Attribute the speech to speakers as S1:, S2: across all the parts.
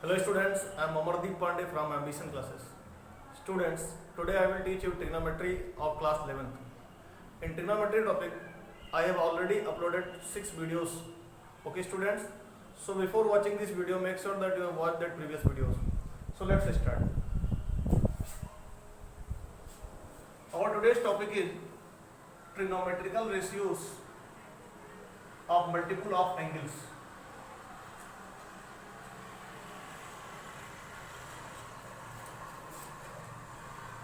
S1: Hello students, I am Amardeep Pandey from Ambition Classes. Students, today I will teach you trigonometry of class 11th. In trigonometry topic, I have already uploaded 6 videos. Okay students, so before watching this video, make sure that you have watched that previous videos. So let's start. Our today's topic is trigonometrical ratios of multiple of angles.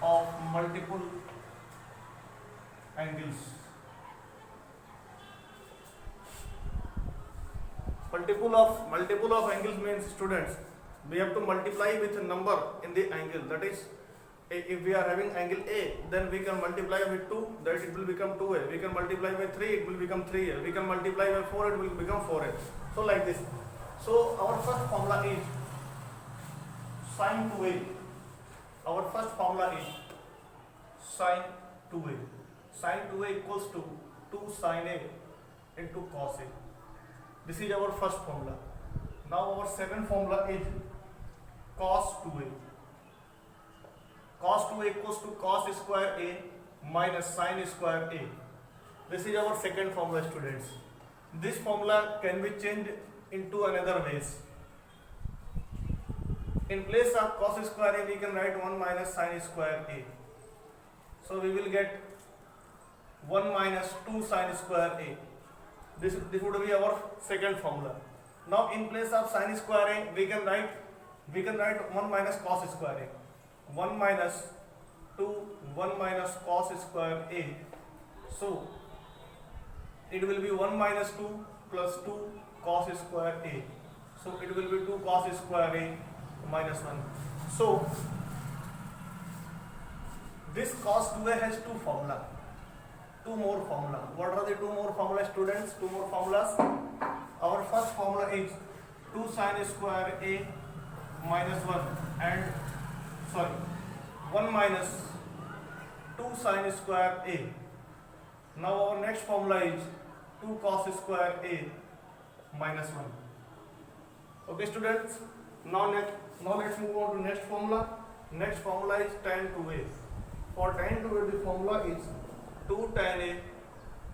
S1: Of multiple angles. Multiple of angles means, students, we have to multiply with a number in the angle. That is, if we are having angle A, then we can multiply with 2, that it will become 2A. We can multiply by 3, it will become 3A. We can multiply by 4, it will become 4A. So like this. So our first formula is sin 2A. Our first formula is sin 2A. Sin 2A equals to 2 sin A into cos A. This is our first formula. Now our second formula is cos 2A. Cos 2A equals to cos square A minus sin square A. This is our second formula, students. This formula can be changed into another ways. In place of cos square A, we can write 1 minus sin square A. So we will get 1 minus 2 sin square A. This would be our second formula. Now in place of sin square A, we can write 1 minus cos square A. 1 minus 2, 1 minus cos square A. So it will be 1 minus 2 plus 2 cos square A. So it will be 2 cos square A minus 1. So this cos 2A has two formula. Two more formula. What are the two more formulas, students? Two more formulas. Our first formula is 2 sin square A minus 1 and 1 minus 2 sin square A. Now our next formula is 2 cos square A minus 1. Okay students, now let's move on to next formula. Next formula is tan 2A. For tan 2A, the formula is 2 tan A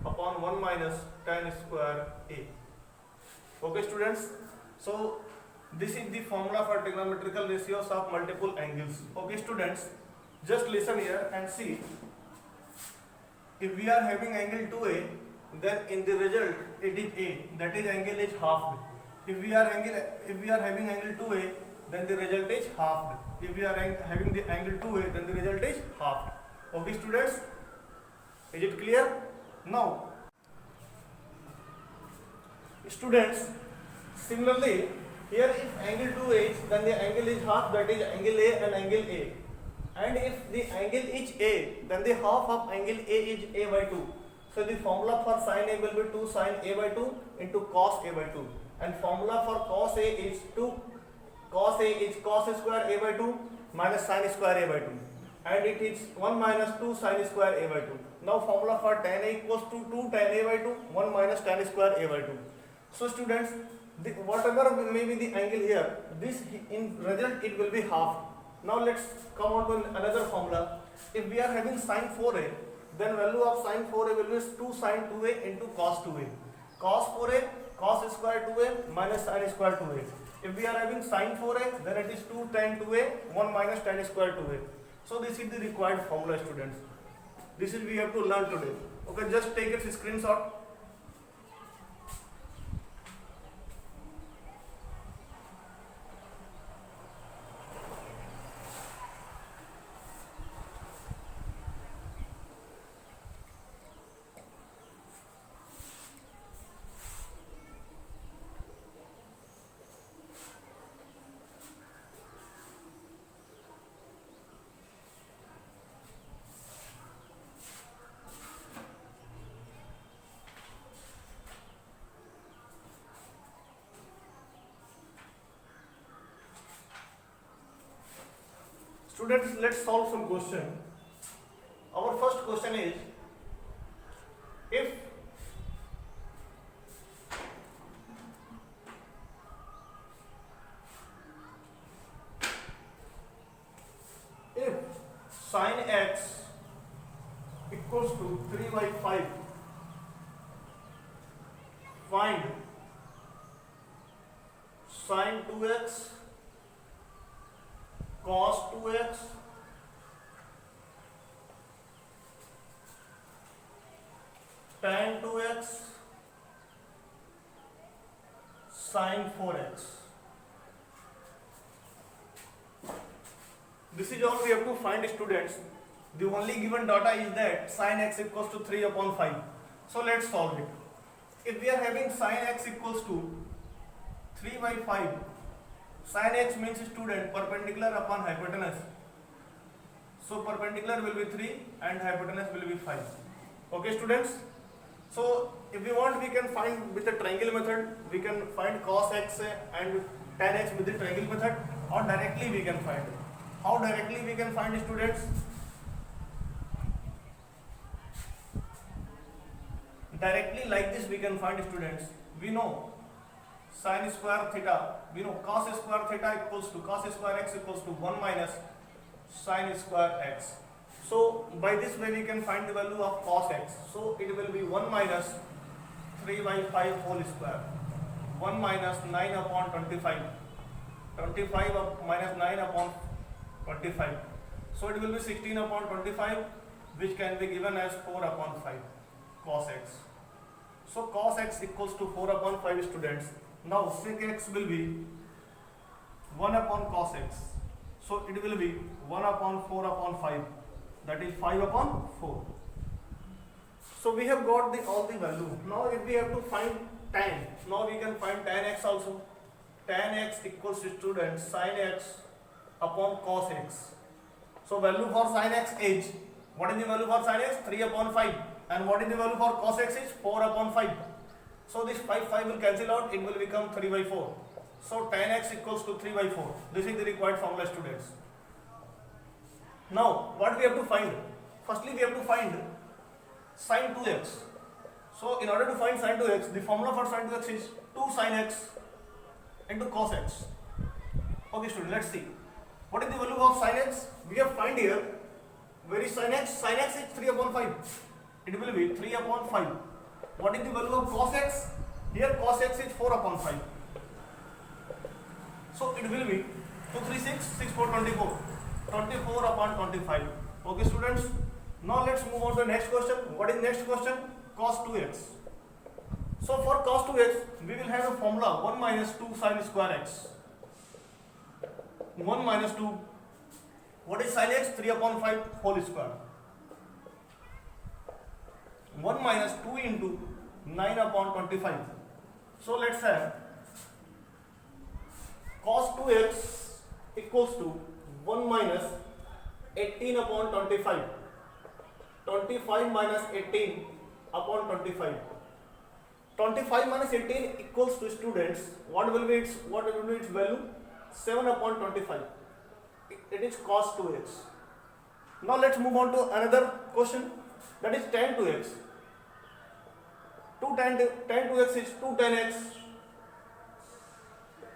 S1: upon 1 minus tan square A. Okay students, so this is the formula for trigonometrical ratios of multiple angles. Okay students, just listen here and see. If we are having angle 2A, then in the result it is A, that is angle is half. If we are having angle 2A, then the result is half. If we are having the angle 2A, then the result is half. Okay students, is it clear? Now students, similarly here if angle 2A is, then the angle is half, that is angle A and angle A. And if the angle is A, then the half of angle A is A by 2. So the formula for sin A will be 2 sin A by 2 into cos A by 2. And formula for cos A is 2 cos A is cos square A by 2 minus sin square A by 2. And it is 1 minus 2 sin square A by 2. Now formula for tan A equals to 2 tan A by 2, 1 minus tan square A by 2. So students, whatever may be the angle here, this in result it will be half. Now let's come on to another formula. If we are having sin 4A, then value of sin 4A will be 2 sin 2A into cos 2A. Cos 4A, cos square 2A minus sin square 2A. If we are having sin 4A, then it is 2 tan 2A, 1 minus tan square 2A. So this is the required formula, students. This is we have to learn today. Okay, just take its screenshot. Students, let's solve some question. Our first question is, if sin 2x cos 2x tan 2x sin 4x. This is all we have to find, students. The only given data is that sin x equals to 3 upon 5. So let's solve it. If we are having sin x equals to 3 by 5, sin x means, student, perpendicular upon hypotenuse. So perpendicular will be 3 and hypotenuse will be 5. Okay, students? So if we want, we can find with the triangle method. We can find cos x and tan x with the triangle method, or directly we can find. How directly we can find, students? Directly like this we can find, students. We know sin square theta, we know cos square theta equals to cos square x equals to 1 minus sin square x. So by this way we can find the value of cos x. So it will be 1 minus 3 by 5 whole square, 1 minus 9 upon 25, 25 minus 9 upon 25. So it will be 16 upon 25, which can be given as 4 upon 5 cos x. So cos x equals to 4 upon 5, students. Now sec x will be 1 upon cos x. So it will be 1 upon 4 upon 5, that is 5 upon 4. So we have got all the value. Now if we have to find tan, now we can find tan x also. Tan x equals to, students, sin x upon cos x. So value for sin x is, what is the value for sin x? 3 upon 5. And what is the value for cos x is 4 upon 5. So this 5 will cancel out, it will become 3 by 4. So tan x equals to 3 by 4. This is the required formula, students. Now what we have to find? Firstly we have to find sin 2x. So in order to find sin 2x, the formula for sin 2x is 2 sin x into cos x. Okay, students, let's see. What is the value of sin x? We have find here, where is sin x? Sin x is 3 upon 5. It will be 3 upon 5. What is the value of cos x? Here cos x is 4 upon 5. So it will be 2 3 6, 6 4 24. 24 upon 25. Okay, students. Now let's move on to the next question. What is next question? Cos 2x. So for cos 2x, we will have a formula 1 minus 2 sin square x. 1 minus 2. What is sin x? 3 upon 5 whole square. 1 minus 2 into 9 upon 25. So let's have cos 2x equals to 1 minus 18 upon 25. 25 minus 18 upon 25. 25 minus 18 equals to, students, what will be its value? 7 upon 25. It is cos 2x. Now let's move on to another question, that is tan 2x. tan 2x is 2 tan x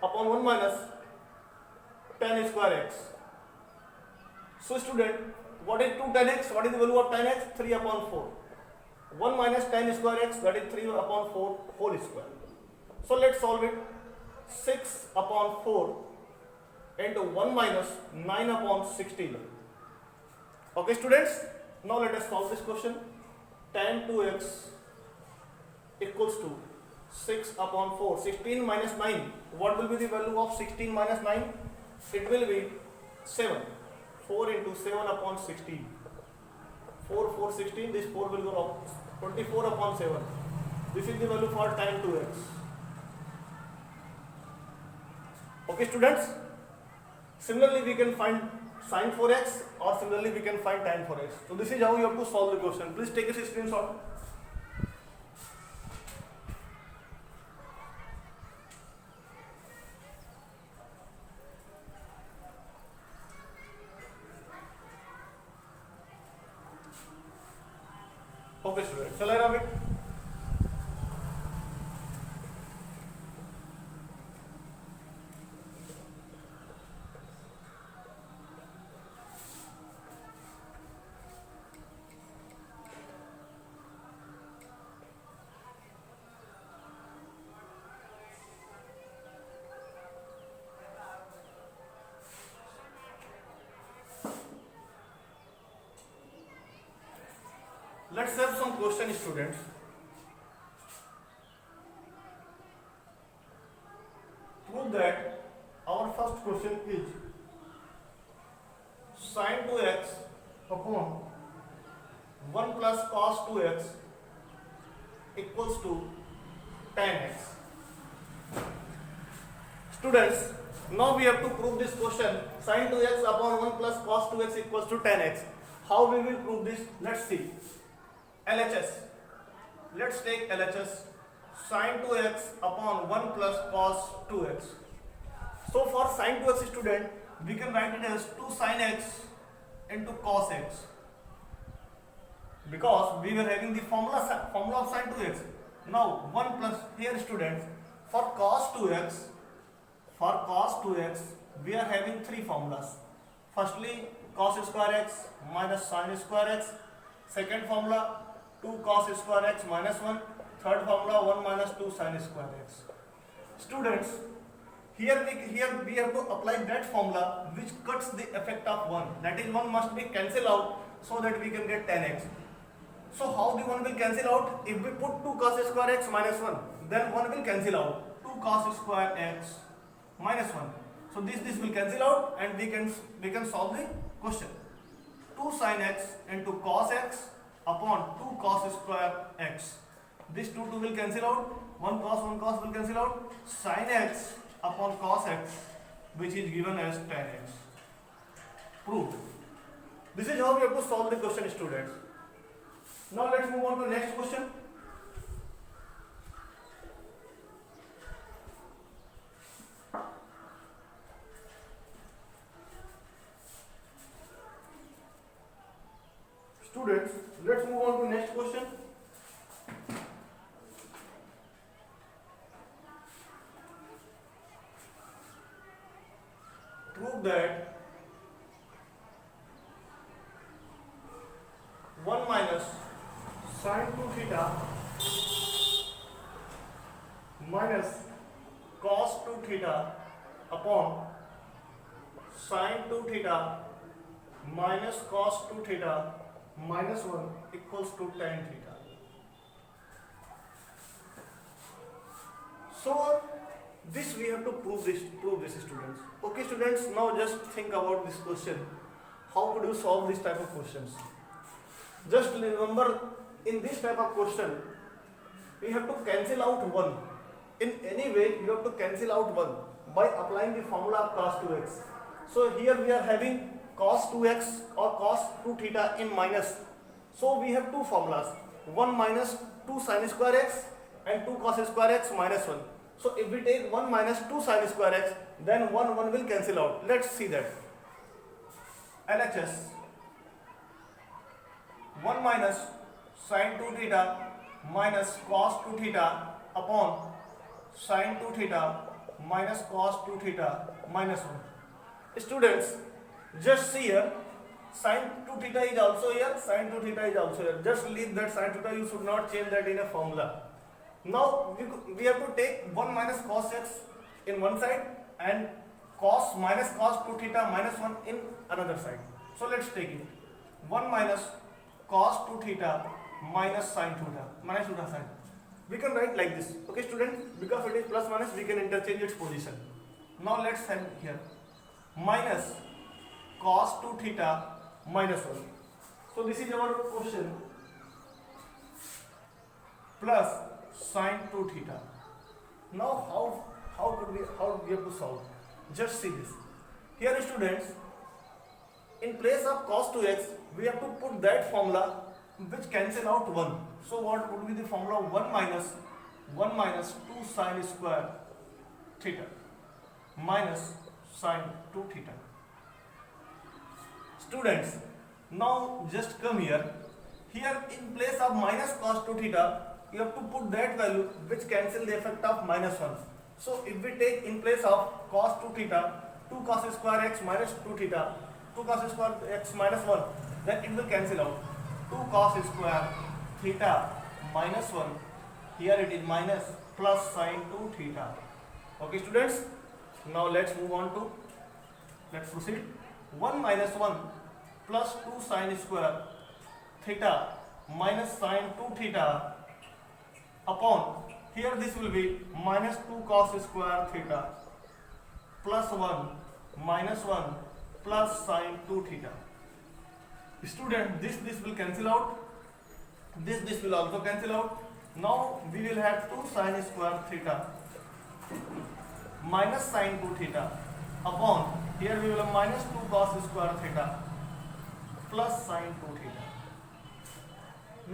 S1: upon 1 minus tan square x. So student, what is 2 tan x? What is the value of tan x? 3 upon 4. 1 minus tan square x, that is 3 upon 4 whole square. So let's solve it. 6 upon 4 into 1 minus 9 upon 16. Okay, students, now let us solve this question. Tan 2x equals to 6 upon 4. 16 minus 9. What will be the value of 16 minus 9? It will be 7. 4 into 7 upon 16. 4 16. This 4 will go up. 24 upon 7. This is the value for tan 2x. Okay, students. Similarly, we can find sin 4x, or similarly we can find tan 4x. So this is how you have to solve the question. Please take a screenshot. Okay, students, shall I rub it? Let's have some question, students. Prove that our first question is sin 2x upon 1 plus cos 2x equals to tan x. Students, now we have to prove this question sin 2x upon 1 plus cos 2x equals to tan x. How we will prove this? Let's see. LHS. Let's take LHS. Sin 2x upon 1 plus cos 2x. So for sin 2x, student, we can write it as 2 sin x into cos x, because we were having the formula of sin 2x. Now 1 plus, here students, for cos 2x we are having three formulas. Firstly, cos square x minus sin square x. Second formula, 2 cos square x minus 1. Third formula, 1 minus 2 sin square x. Students, here we have to apply that formula which cuts the effect of 1. That is, 1 must be cancelled out so that we can get tan x. So how the 1 will cancel out? If we put 2 cos square x minus 1, then 1 will cancel out. 2 cos square x minus 1. So this will cancel out and we can solve the question. 2 sin x into cos x upon 2 cos square x. This 2 will cancel out. 1 cos will cancel out. Sin x upon cos x, which is given as tan x. Proved. This is how we have to solve the question, students. Now let's move on to the next question. Students, let's move on to the next question. Prove that 1 minus sin 2 theta minus cos 2 theta upon sin 2 theta minus cos 2 theta minus 1 equals to tan theta. So this we have to prove this students. Okay students, now just think about this question. How could you solve this type of questions? Just remember, in this type of question we have to cancel out 1. In any way you have to cancel out 1 by applying the formula of cos 2x. So here we are having cos 2x or cos 2 theta in minus. So we have two formulas, 1 minus 2 sin square x and 2 cos square x minus 1. So if we take 1 minus 2 sin square x, then 1 will cancel out. Let's see that. LHS, 1 minus sin 2 theta minus cos 2 theta upon sin 2 theta minus cos 2 theta minus 1. Students, just see here, sin 2 theta is also here, sin 2 theta is also here. Just leave that sin theta, you should not change that in a formula. Now we have to take 1 minus cos x in one side and cos minus cos 2 theta minus 1 in another side. So let's take it. 1 minus cos 2 theta minus sin theta minus theta sine. We can write like this. Okay students, because it is plus minus, we can interchange its position. Now let's have here minus cos 2 theta minus 1. So this is our question, plus sin 2 theta. Now how we have to solve? Just see this. Here students, in place of cos 2x, we have to put that formula which cancel out 1. So what would be the formula? 1 minus 2 sin square theta minus sin 2 theta. Students, now just come here. Here in place of minus cos 2 theta, you have to put that value which cancel the effect of minus 1. So if we take in place of cos 2 theta, 2 cos square x minus 2 theta, 2 cos square x minus 1, then it will cancel out. 2 cos square theta minus 1, here it is minus, plus sin 2 theta. Okay students, now let's move on to, let's proceed. 1 minus 1 plus 2 sin square theta minus sine 2 theta upon, here this will be minus 2 cos square theta plus 1 minus 1 plus sine 2 theta. Student, this will cancel out, this will also cancel out. Now we will have 2 sine square theta minus sine 2 theta upon, here we will have minus 2 cos square theta plus sine 2 theta.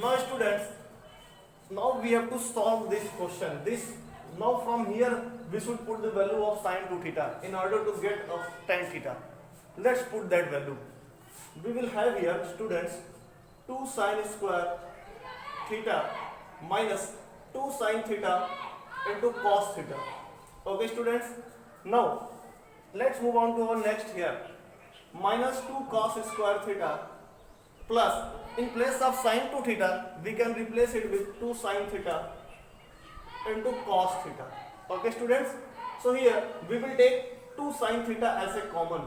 S1: Now students, now we have to solve this question. Now from here we should put the value of sine 2 theta in order to get of tan theta. Let's put that value. We will have here students 2 sine square theta minus 2 sine theta into cos theta. Okay students, now let's move on to our next here. Minus 2 cos square theta plus, in place of sine 2 theta we can replace it with 2 sine theta into cos theta. Okay students, so here we will take 2 sine theta as a common.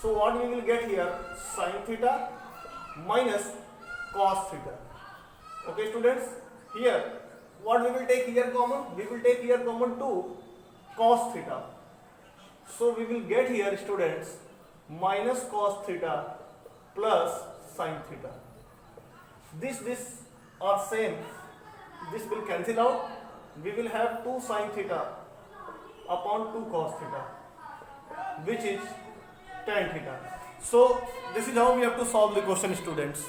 S1: So what we will get here, sine theta minus cos theta. Okay students, here what we will take here common, we will take here common 2 cos theta. So we will get here students minus cos theta plus sine theta. This are same, this will cancel out, we will have 2 sine theta upon 2 cos theta, which is tan theta. So this is how we have to solve the question students.